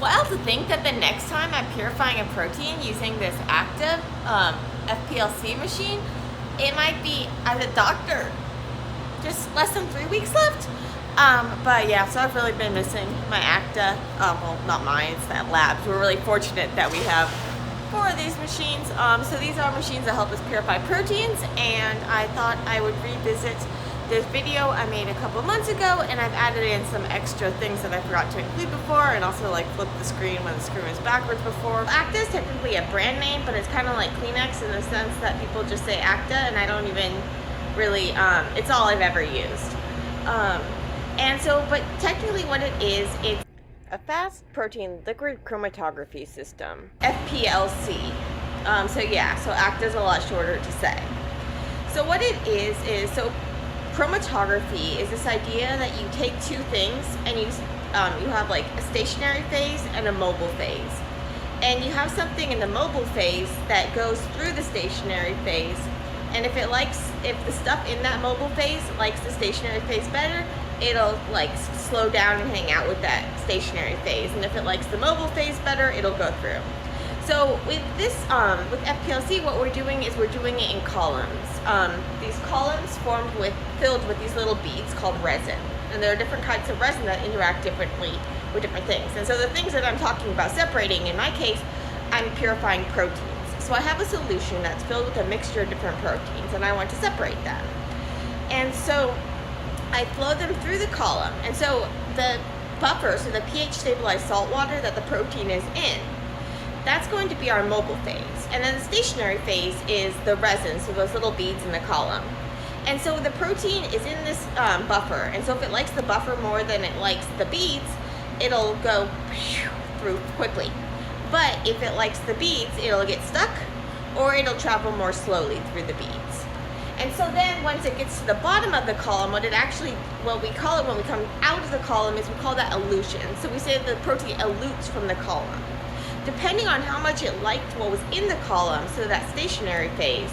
wild to think that the next time I'm purifying a protein using this AKTA FPLC machine, it might be as a doctor. Just less than 3 weeks left. But yeah, so I've really been missing my AKTA. Well, not mine, it's that labs. We're really fortunate that we have 4 of these machines. So these are machines that help us purify proteins, and I thought I would revisit this video I made a couple months ago, and I've added in some extra things that I forgot to include before, and also like flip the screen when the screen was backwards before. AKTA is technically a brand name, but it's kind of like Kleenex in the sense that people just say AKTA, and I don't even really, it's all I've ever used. And so, but technically what it is, it's a fast protein liquid chromatography system, FPLC. So yeah, so AKTA is a lot shorter to say. So what it is so chromatography is this idea that you take 2 things and you have like a stationary phase and a mobile phase. And you have something in the mobile phase that goes through the stationary phase, and if the stuff in that mobile phase likes the stationary phase better, it'll like slow down and hang out with that stationary phase. And if it likes the mobile phase better, it'll go through. So with this, with FPLC, what we're doing is we're doing it in columns. These columns filled with these little beads called resin. And there are different kinds of resin that interact differently with different things. And so the things that I'm talking about separating, in my case, I'm purifying proteins. So I have a solution that's filled with a mixture of different proteins, and I want to separate them. And so I flow them through the column. And so the buffer, so the pH stabilized salt water that the protein is in, that's going to be our mobile phase. And then the stationary phase is the resin, so those little beads in the column. And so the protein is in this buffer, and so if it likes the buffer more than it likes the beads, it'll go through quickly. But if it likes the beads, it'll get stuck, or it'll travel more slowly through the beads. And so then once it gets to the bottom of the column, what we call it when we come out of the column is we call that elution. So we say the protein elutes from the column. Depending on how much it liked what was in the column, so that stationary phase,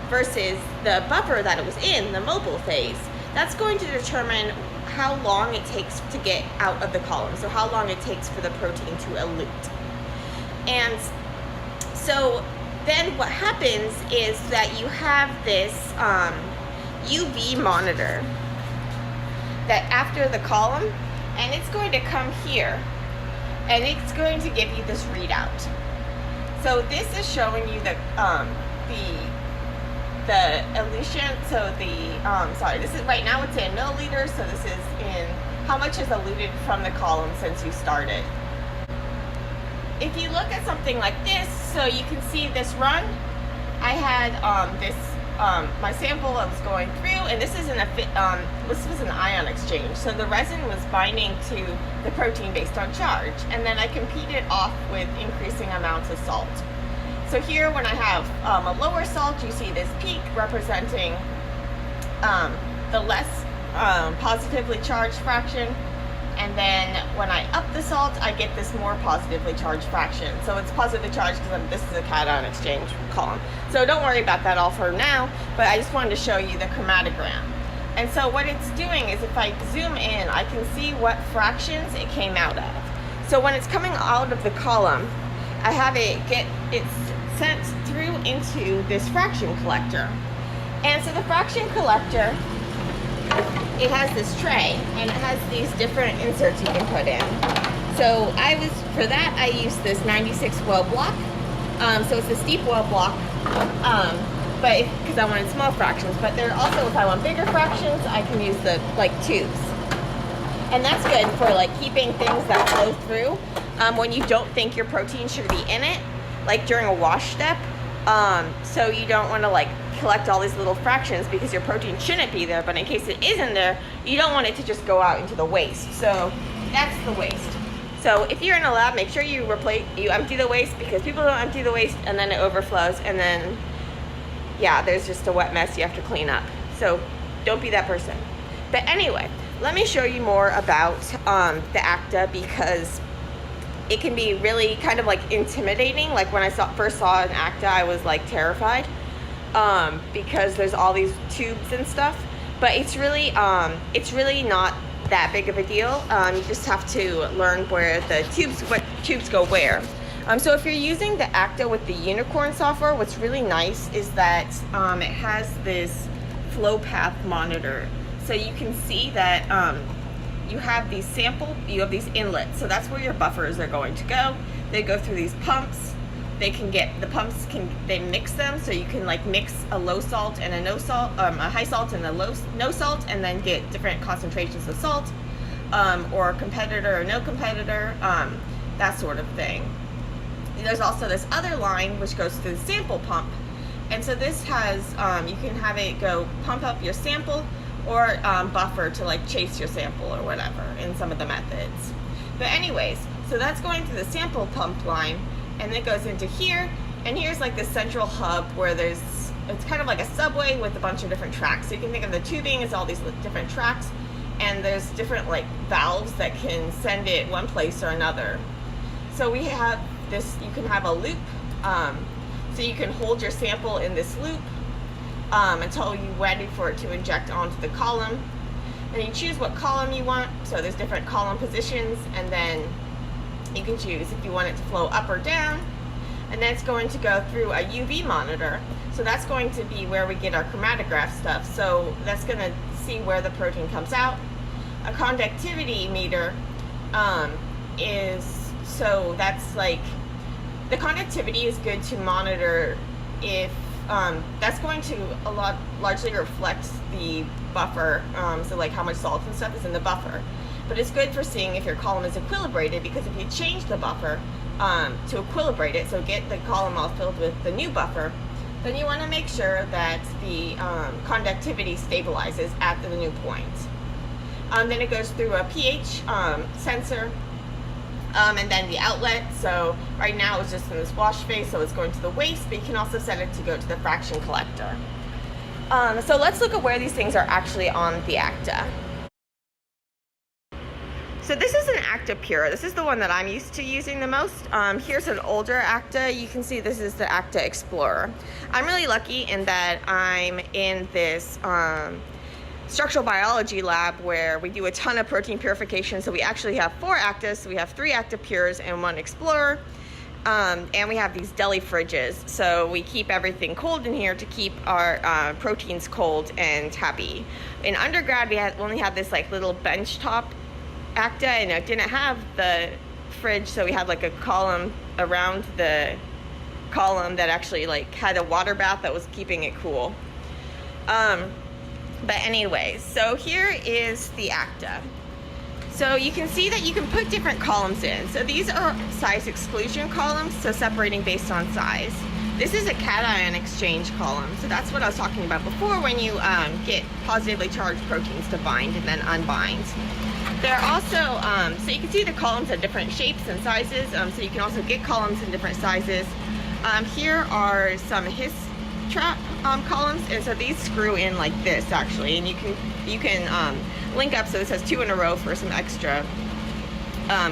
versus the buffer that it was in, the mobile phase, that's going to determine how long it takes to get out of the column. So how long it takes for the protein to elute. And so then what happens is that you have this UV monitor that after the column, and it's going to come here, and it's going to give you this readout. So this is showing you the elution. So this is right now it's in milliliters. So this is in how much is eluted from the column since you started. If you look at something like this, so you can see this run, I had my sample I was going through, and this was an ion exchange. So the resin was binding to the protein based on charge, and then I compete it off with increasing amounts of salt. So here, when I have a lower salt, you see this peak representing the less positively charged fraction. And then when I up the salt, I get this more positively charged fraction. So it's positively charged because this is a cation exchange column. So don't worry about that all for now, but I just wanted to show you the chromatogram. And so what it's doing is if I zoom in, I can see what fractions it came out of. So when it's coming out of the column, I have it's sent through into this fraction collector. And so the fraction collector, it has this tray, and it has these different inserts you can put in. So for that, I used this 96 well block. So it's a steep well block, but because I wanted small fractions. But there also, if I want bigger fractions, I can use the tubes. And that's good for keeping things that flow through when you don't think your protein should be in it, like during a wash step. So you don't want to collect all these little fractions because your protein shouldn't be there, but in case it is in there, you don't want it to just go out into the waste. So that's the waste. So if you're in a lab, make sure you empty the waste, because people don't empty the waste and then it overflows, and then yeah, there's just a wet mess you have to clean up. So don't be that person. But anyway, let me show you more about the AKTA, because it can be really kind of intimidating. Like when I first saw an AKTA, I was terrified because there's all these tubes and stuff. But it's really not that big of a deal. You just have to learn where what tubes go where. So if you're using the AKTA with the Unicorn software, what's really nice is that it has this flow path monitor. So you can see that you have these inlets. So that's where your buffers are going to go. They go through these pumps. They mix them, so you can like mix a low salt and a no salt, a high salt and a no salt, and then get different concentrations of salt, or competitor or no competitor, that sort of thing. There's also this other line which goes to the sample pump, and so this has you can have it go pump up your sample or buffer to like chase your sample or whatever in some of the methods. But anyways, so that's going through the sample pump line, and it goes into here, and here's like the central hub where it's kind of like a subway with a bunch of different tracks. So you can think of the tubing as all these different tracks, and there's different like valves that can send it one place or another. So we have this, you can have a loop, so you can hold your sample in this loop until you're ready for it to inject onto the column. And you choose what column you want, so there's different column positions, and then you can choose if you want it to flow up or down. And then it's going to go through a UV monitor, so that's going to be where we get our chromatograph stuff. So that's going to see where the protein comes out. A conductivity meter that's like, the conductivity is good to monitor if that's going to largely reflect the buffer, so like how much salt and stuff is in the buffer. But it's good for seeing if your column is equilibrated, because if you change the buffer to equilibrate it, so get the column all filled with the new buffer, then you want to make sure that the conductivity stabilizes at the new point. Then it goes through a pH sensor, and then the outlet. So right now it's just in this wash phase, so it's going to the waste, but you can also set it to go to the fraction collector. So let's look at where these things are actually on the AKTA. So this is an AKTA Pure. This is the one that I'm used to using the most. Here's an older AKTA. You can see this is the AKTA Explorer. I'm really lucky in that I'm in this structural biology lab where we do a ton of protein purification. So we actually have 4 AKTAs. So we have 3 AKTA Pures and 1 Explorer. And we have these deli fridges. So we keep everything cold in here to keep our proteins cold and happy. In undergrad, we only had this like little bench top AKTA, and it didn't have the fridge, so we had like a column around the column that actually like had a water bath that was keeping it cool. But anyway, so here is the AKTA. So you can see that you can put different columns in. So these are size exclusion columns, so separating based on size. This is a cation exchange column, so that's what I was talking about before when you get positively charged proteins to bind and then unbind. There are also, so you can see the columns are different shapes and sizes, so you can also get columns in different sizes. Here are some his trap columns, and so these screw in like this actually, and you can link up so this has 2 in a row for some extra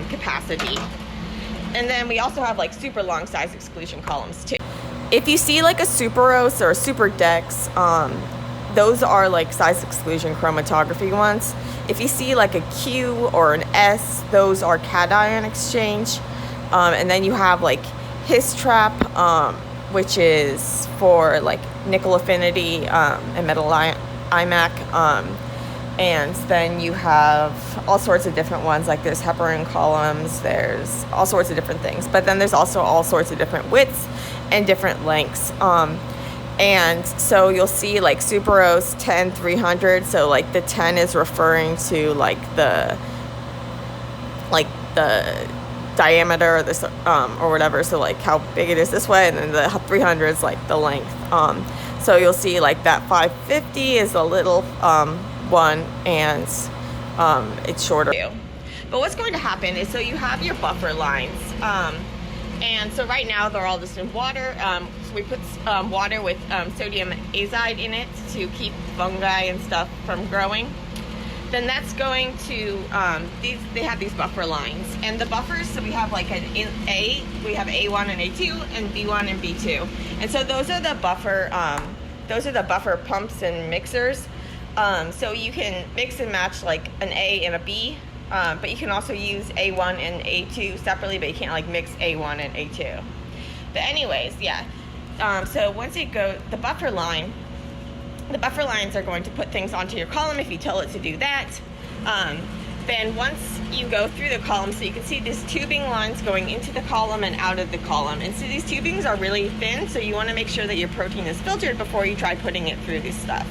capacity. And then we also have like super long size exclusion columns too. If you see like a Superos or a Superdex, those are like size exclusion chromatography ones. If you see like a Q or an S, those are cation exchange. And then you have like his trap, which is for like nickel affinity and metal IMAC. And then you have all sorts of different ones, like there's heparin columns, there's all sorts of different things. But then there's also all sorts of different widths and different lengths. And so you'll see like Superos 10 300, so like the 10 is referring to like the diameter or this or whatever, so like how big it is this way, and then the 300 is like the length. So you'll see like that 550 is a little one, and it's shorter. But what's going to happen is, so you have your buffer lines, and so right now they're all just in water. So we put water with sodium azide in it to keep fungi and stuff from growing. Then that's going to, they have these buffer lines. And the buffers, so we have like we have A1 and A2 and B1 and B2. And so those are the buffer pumps and mixers. So you can mix and match like an A and a B, but you can also use A1 and A2 separately, but you can't like mix A1 and A2. But anyways, yeah. So once it goes, the buffer lines are going to put things onto your column if you tell it to do that. Then once you go through the column, so you can see these tubing lines going into the column and out of the column. And so these tubings are really thin, so you want to make sure that your protein is filtered before you try putting it through this stuff.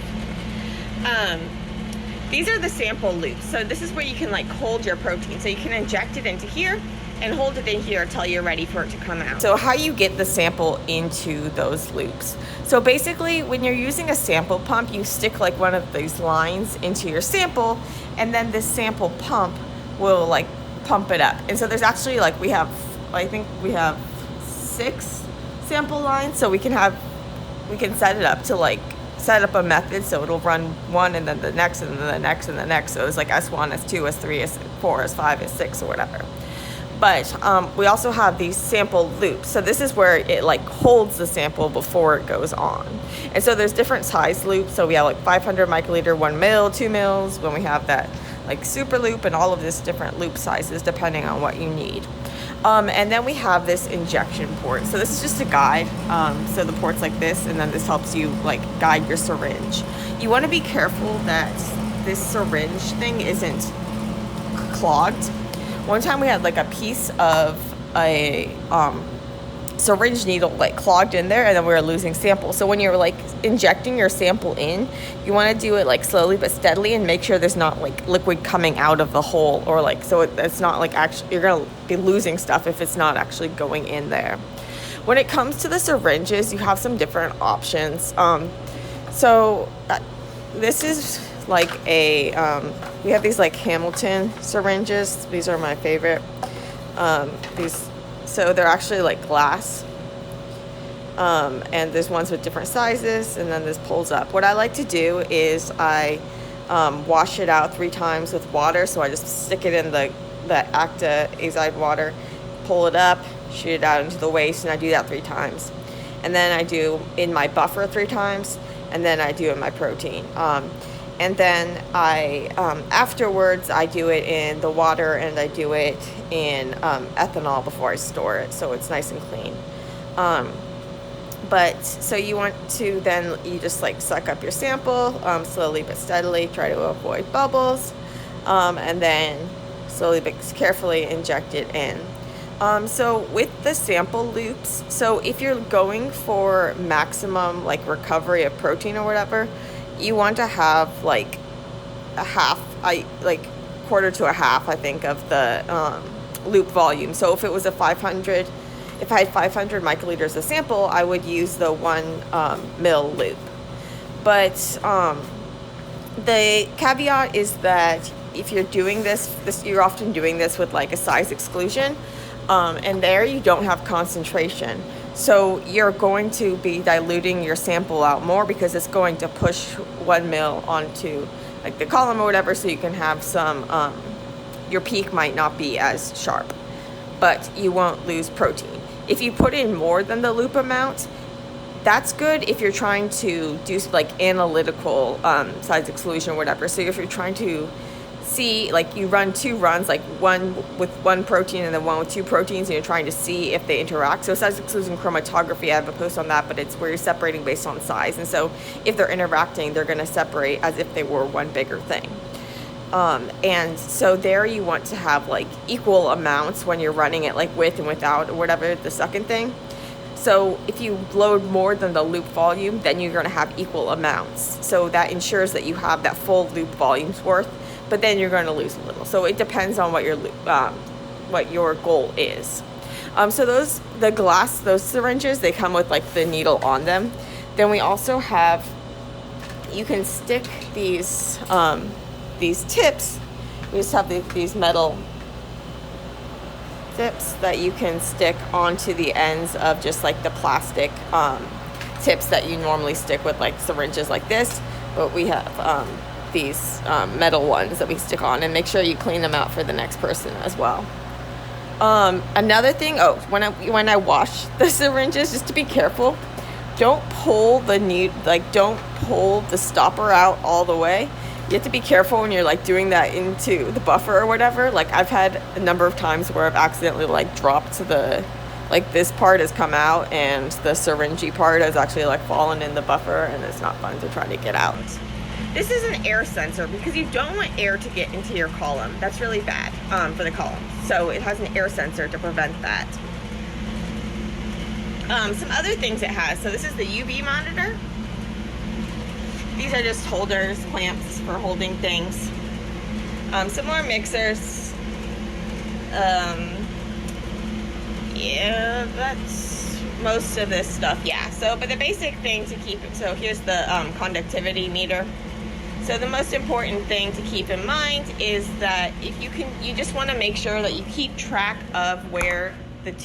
These are the sample loops. So this is where you can like hold your protein. So you can inject it into here and hold it in here until you're ready for it to come out. So how you get the sample into those loops. So basically when you're using a sample pump, you stick like one of these lines into your sample, and then this sample pump will like pump it up. And so there's actually like, I think we have 6 sample lines. So we can set it up to like, set up a method so it'll run one and then the next and then the next and the next. So it's like S1, S2, S3, S4, S5, S6 or whatever. But we also have these sample loops. So this is where it like holds the sample before it goes on. And so there's different size loops. So we have like 500 microliter, 1 mil, 2 mils, when we have that like super loop and all of this different loop sizes depending on what you need. And then we have this injection port. So this is just a guide. So the port's like this, and then this helps you like guide your syringe. You want to be careful that this syringe thing isn't clogged. One time we had like a piece of a syringe needle like clogged in there, and then we were losing samples. So when you're like injecting your sample in, you want to do it like slowly but steadily and make sure there's not like liquid coming out of the hole, or like so it's not like actually you're gonna be losing stuff if it's not actually going in there. When it comes to the syringes, you have some different options. This is like we have these like Hamilton syringes. These are my favorite. So they're actually like glass, and there's ones with different sizes, and then this pulls up. What I like to do is I wash it out 3 times with water. So I just stick it in the AKTA azide water, pull it up, shoot it out into the waste, and I do that 3 times. And then I do in my buffer 3 times, and then I do in my protein. And then afterwards, I do it in the water, and I do it in ethanol before I store it, so it's nice and clean. So you want to then, you just like suck up your sample slowly but steadily, try to avoid bubbles, and then slowly but carefully inject it in. So with the sample loops, so if you're going for maximum like recovery of protein or whatever, you want to have like a half, quarter to a half, I think, of the loop volume. So if it was if I had 500 microliters of sample, I would use the 1 mil loop. But the caveat is that if you're doing this, you're often doing this with like a size exclusion, and there you don't have concentration. So you're going to be diluting your sample out more because it's going to push 1 mil onto like the column or whatever, so you can have some, your peak might not be as sharp, but you won't lose protein. If you put in more than the loop amount, that's good if you're trying to do like analytical size exclusion or whatever. So if you're trying to see, like you run 2 runs, like one with 1 protein and then one with 2 proteins, and you're trying to see if they interact. So size exclusion chromatography, I have a post on that, but it's where you're separating based on size. And so if they're interacting, they're going to separate as if they were one bigger thing. And so there you want to have like equal amounts when you're running it like with and without or whatever the second thing. So if you load more than the loop volume, then you're going to have equal amounts. So that ensures that you have that full loop volume's worth, but then you're going to lose a little. So it depends on what your goal is. So those syringes, they come with like the needle on them. Then we also have, you can stick these tips. We just have these metal tips that you can stick onto the ends of just like the plastic tips that you normally stick with like syringes like this, but we have these metal ones that we stick on, and make sure you clean them out for the next person as well. Another thing, when I wash the syringes, just to be careful, don't pull don't pull the stopper out all the way. You have to be careful when you're like doing that into the buffer or whatever. Like I've had a number of times where I've accidentally like dropped this part has come out and the syringy part has actually like fallen in the buffer, and it's not fun to try to get out. This is an air sensor because you don't want air to get into your column. That's really bad for the column. So it has an air sensor to prevent that. Some other things it has. So this is the UV monitor. These are just holders, clamps for holding things. Some more mixers. Yeah, that's most of this stuff. Yeah, so, but the basic thing to keep it, so here's the conductivity meter. So the most important thing to keep in mind is that you just want to make sure that you keep track of where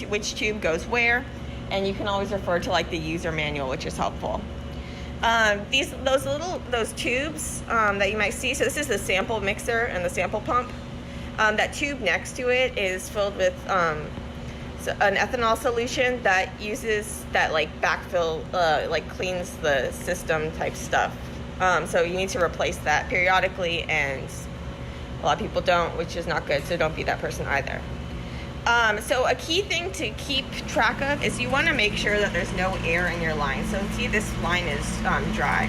which tube goes where, and you can always refer to like the user manual, which is helpful. Those tubes that you might see. So this is the sample mixer and the sample pump. That tube next to it is filled with an ethanol solution that like backfill, like cleans the system type stuff. So you need to replace that periodically, and a lot of people don't, which is not good. So don't be that person either. So a key thing to keep track of is you want to make sure that there's no air in your line. So see, this line is dry.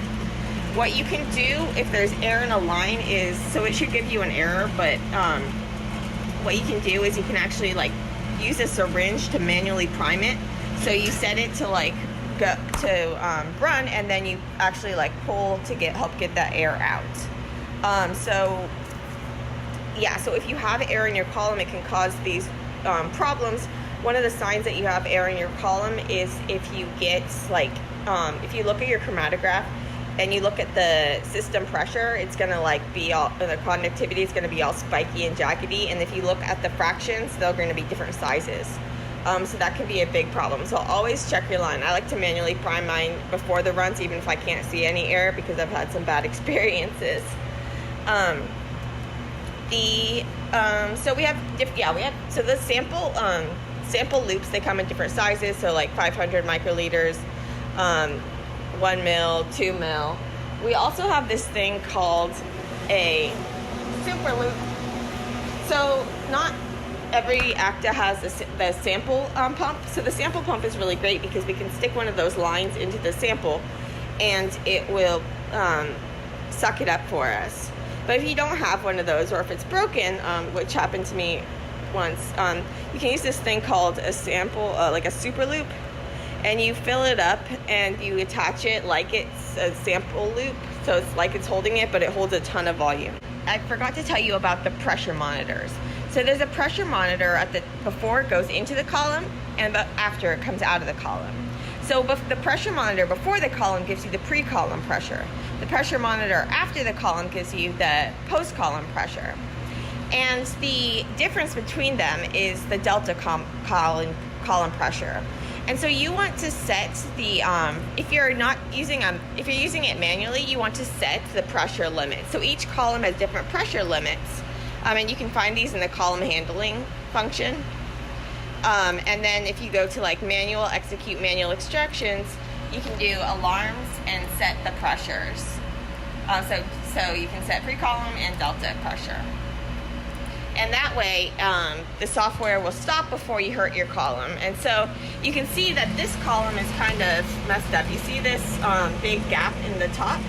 What you can do if there's air in a line is, so it should give you an error, but what you can do is you can actually like use a syringe to manually prime it. So you set it to like go to run, and then you actually like pull to help get that air out. So if you have air in your column, it can cause these problems. One of the signs that you have air in your column is if you get like if you look at your chromatograph and you look at the system pressure, it's gonna like be all, the conductivity is gonna be all spiky and jaggedy, and if you look at the fractions, they're gonna be different sizes. So that can be a big problem. So always check your line. I like to manually prime mine before the runs, even if I can't see any air, because I've had some bad experiences. So the sample loops, they come in different sizes. So like 500 microliters, 1 mil, 2 mil. We also have this thing called a super loop. So not every AKTA has the sample pump. So the sample pump is really great because we can stick one of those lines into the sample and it will suck it up for us. But if you don't have one of those, or if it's broken, which happened to me once, you can use this thing called a sample, like a super loop, and you fill it up and you attach it like it's a sample loop. So it's like it's holding it, but it holds a ton of volume. I forgot to tell you about the pressure monitors. So there's a pressure monitor before it goes into the column and after it comes out of the column. So the pressure monitor before the column gives you the pre-column pressure. The pressure monitor after the column gives you the post-column pressure. And the difference between them is the delta column pressure. And so you want to set the, if you're using it manually, you want to set the pressure limit. So each column has different pressure limits. And you can find these in the column handling function. And then if you go to like execute manual extractions, you can do alarms and set the pressures. So you can set pre-column and delta pressure. And that way, the software will stop before you hurt your column. And so you can see that this column is kind of messed up. You see this big gap in the top?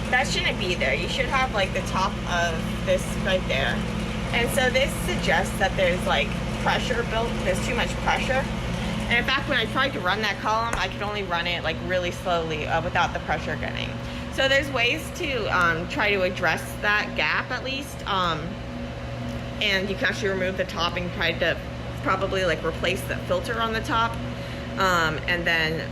That shouldn't be there. You should have like the top of this right there. And so this suggests that there's like pressure built, there's too much pressure. And in fact, when I tried to run that column, I could only run it like really slowly without the pressure getting. So there's ways to try to address that gap at least. And you can actually remove the top and try to probably like replace the filter on the top and then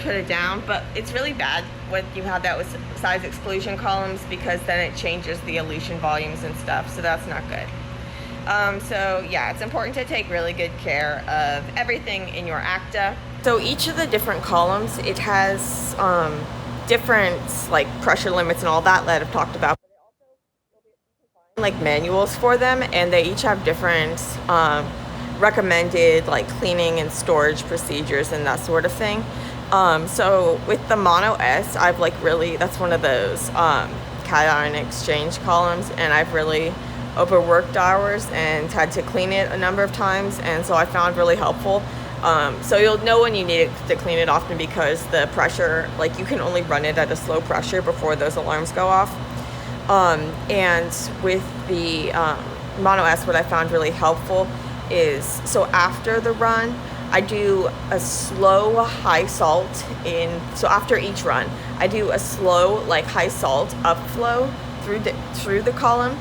put it down. But it's really bad when you have that with size exclusion columns, because then it changes the elution volumes and stuff, so that's not good. So yeah, it's important to take really good care of everything in your AKTA. So each of the different columns, it has different like pressure limits and all that I've talked about. Like manuals for them, and they each have different recommended like cleaning and storage procedures and that sort of thing. So with the Mono S, I've like really, that's one of those cation exchange columns, and I've really overworked hours and had to clean it a number of times, and so I found really helpful. So you'll know when you need to clean it often, because the pressure, like you can only run it at a slow pressure before those alarms go off. And with the Mono S, what I found really helpful is, so after the run, I do a slow high salt so after each run, I do a slow like high salt upflow through the column.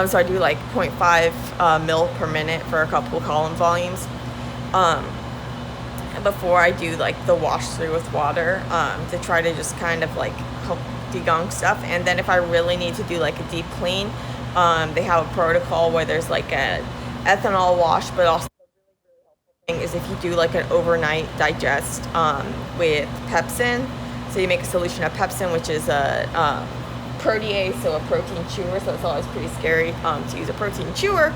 So I do like 0.5 mil per minute for a couple column volumes. Before I do like the wash through with water, to try to just kind of like help degunk stuff. And then if I really need to do like a deep clean, they have a protocol where there's like a ethanol wash, but also is if you do like an overnight digest with pepsin. So you make a solution of pepsin, which is a protease, so a protein chewer. So it's always pretty scary to use a protein chewer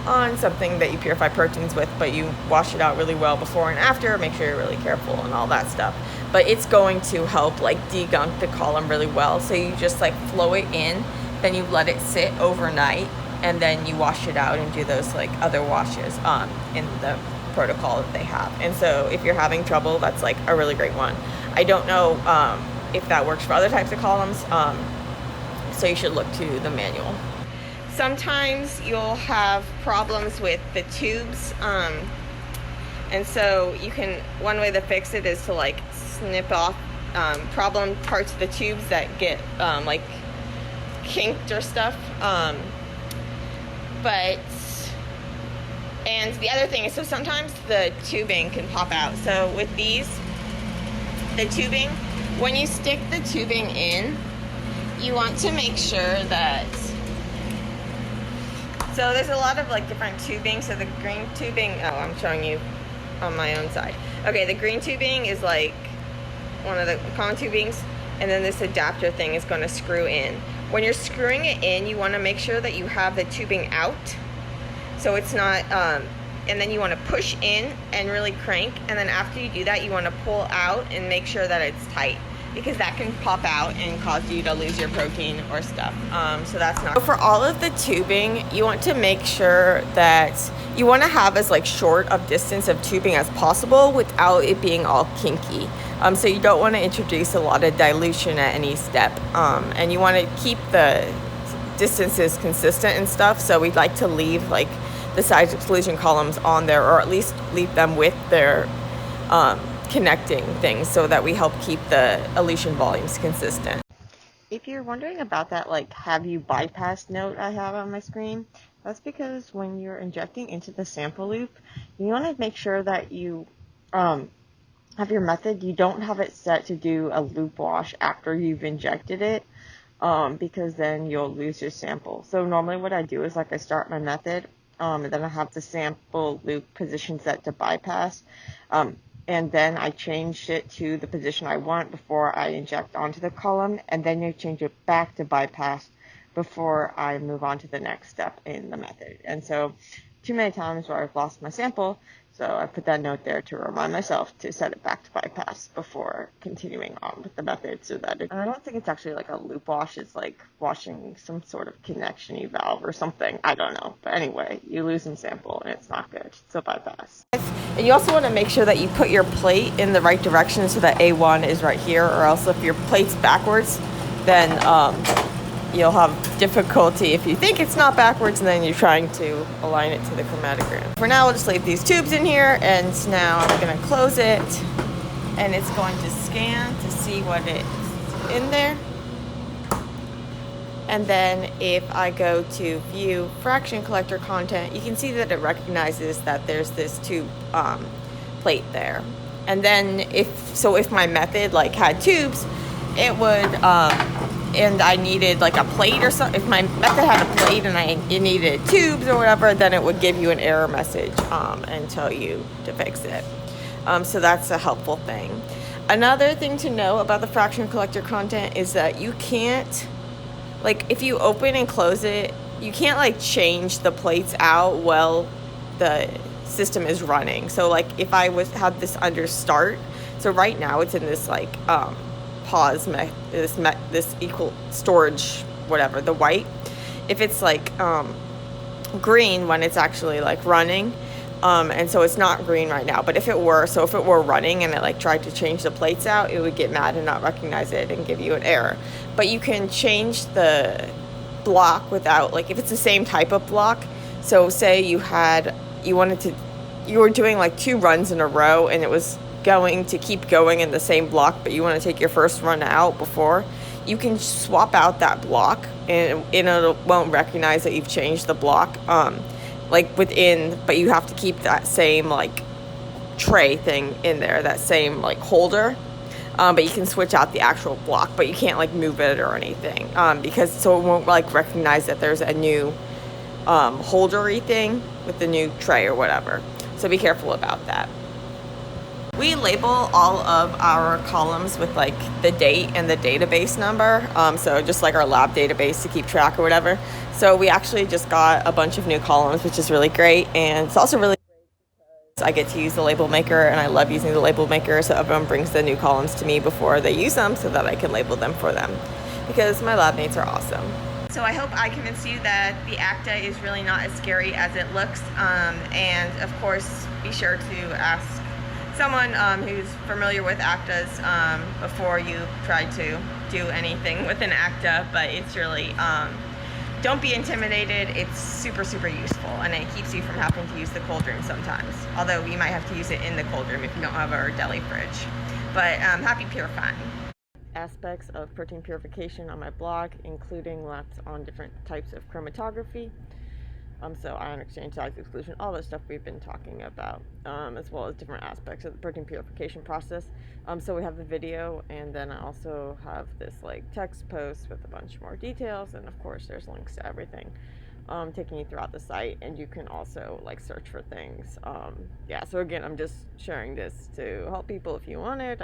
on something that you purify proteins with, but you wash it out really well before and after. Make sure you're really careful and all that stuff. But it's going to help like degunk the column really well. So you just like flow it in, then you let it sit overnight, and then you wash it out and do those like other washes in the protocol that they have. And so if you're having trouble, that's like a really great one. I don't know if that works for other types of columns, so you should look to the manual. Sometimes you'll have problems with the tubes, and so one way to fix it is to like snip off problem parts of the tubes that get like kinked or stuff. And the other thing is, so sometimes the tubing can pop out. So with these, the tubing, when you stick the tubing in, you want to make sure that, so there's a lot of like different tubing. So the green tubing, I'm showing you on my own side. Okay, the green tubing is like one of the common tubings, and then this adapter thing is going to screw in. When you're screwing it in, you want to make sure that you have the tubing out, so it's not, and then you want to push in and really crank, and then after you do that, you want to pull out and make sure that it's tight, because that can pop out and cause you to lose your protein or stuff. So that's not. For all of the tubing, you want to make sure that you want to have as like short of distance of tubing as possible without it being all kinky. So you don't want to introduce a lot of dilution at any step, and you want to keep the distances consistent and stuff. So we'd like to leave like the size exclusion columns on there, or at least leave them with their connecting things, so that we help keep the elution volumes consistent. If you're wondering about that, like, have you bypassed note I have on my screen, that's because when you're injecting into the sample loop, you want to make sure that you have your method, you don't have it set to do a loop wash after you've injected it, because then you'll lose your sample. So normally what I do is like I start my method, and then I have the sample loop position set to bypass, and then I change it to the position I want before I inject onto the column, and then you change it back to bypass before I move on to the next step in the method. And so too many times where I've lost my sample, so I put that note there to remind myself to set it back to bypass before continuing on with the method, so that and I don't think it's actually like a loop wash, it's like washing some sort of connection valve or something, I don't know. But anyway, you lose some sample and it's not good, so bypass. And you also want to make sure that you put your plate in the right direction, so that A1 is right here, or else if your plate's backwards, then you'll have difficulty if you think it's not backwards and then you're trying to align it to the chromatogram. For now, we'll just leave these tubes in here, and now I'm going to close it, and it's going to scan to see what is in there. And then if I go to view fraction collector content, you can see that it recognizes that there's this tube plate there. And then if my method like had tubes, it would, and I needed like a plate or something, if my method had a plate and it needed tubes or whatever, then it would give you an error message and tell you to fix it. So that's a helpful thing. Another thing to know about the fraction collector content is that you can't, like, if you open and close it, you can't like change the plates out while the system is running. So like if I had this under start, So right now it's in this like pause this equal storage, whatever, the white. If it's like green when it's actually like running, and so it's not green right now, but if it were running and it like tried to change the plates out, it would get mad and not recognize it and give you an error. But you can change the block without, like, if it's the same type of block. So say you were doing like 2 runs in a row and it was going to keep going in the same block, but you want to take your first run out before, you can swap out that block and it won't recognize that you've changed the block, but you have to keep that same like tray thing in there, that same like holder, but you can switch out the actual block, but you can't like move it or anything, because so it won't like recognize that there's a new holdery thing with the new tray or whatever. So be careful about that. We label all of our columns with like the date and the database number, so just like our lab database to keep track or whatever. So we actually just got a bunch of new columns, which is really great, and it's also really great. I get to use the label maker, and I love using the label maker, so everyone brings the new columns to me before they use them so that I can label them for them, because my lab mates are awesome. So I hope I convinced you that the AKTA is really not as scary as it looks, and of course be sure to ask someone who's familiar with AKTAs before you try to do anything with an AKTA. But it's really, don't be intimidated. It's super, super useful, and it keeps you from having to use the cold room sometimes, although you might have to use it in the cold room if you don't have a deli fridge. But happy purifying. Aspects of protein purification on my blog, including lots on different types of chromatography, so ion exchange, size exclusion, all the stuff we've been talking about, as well as different aspects of the protein purification process. So we have the video, and then I also have this like text post with a bunch more details, and of course there's links to everything, taking you throughout the site, and you can also like search for things. So again, I'm just sharing this to help people if you want it.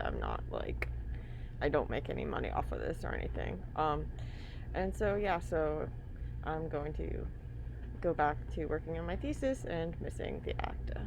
I don't make any money off of this or anything. And so I'm going to go back to working on my thesis and missing the AKTA.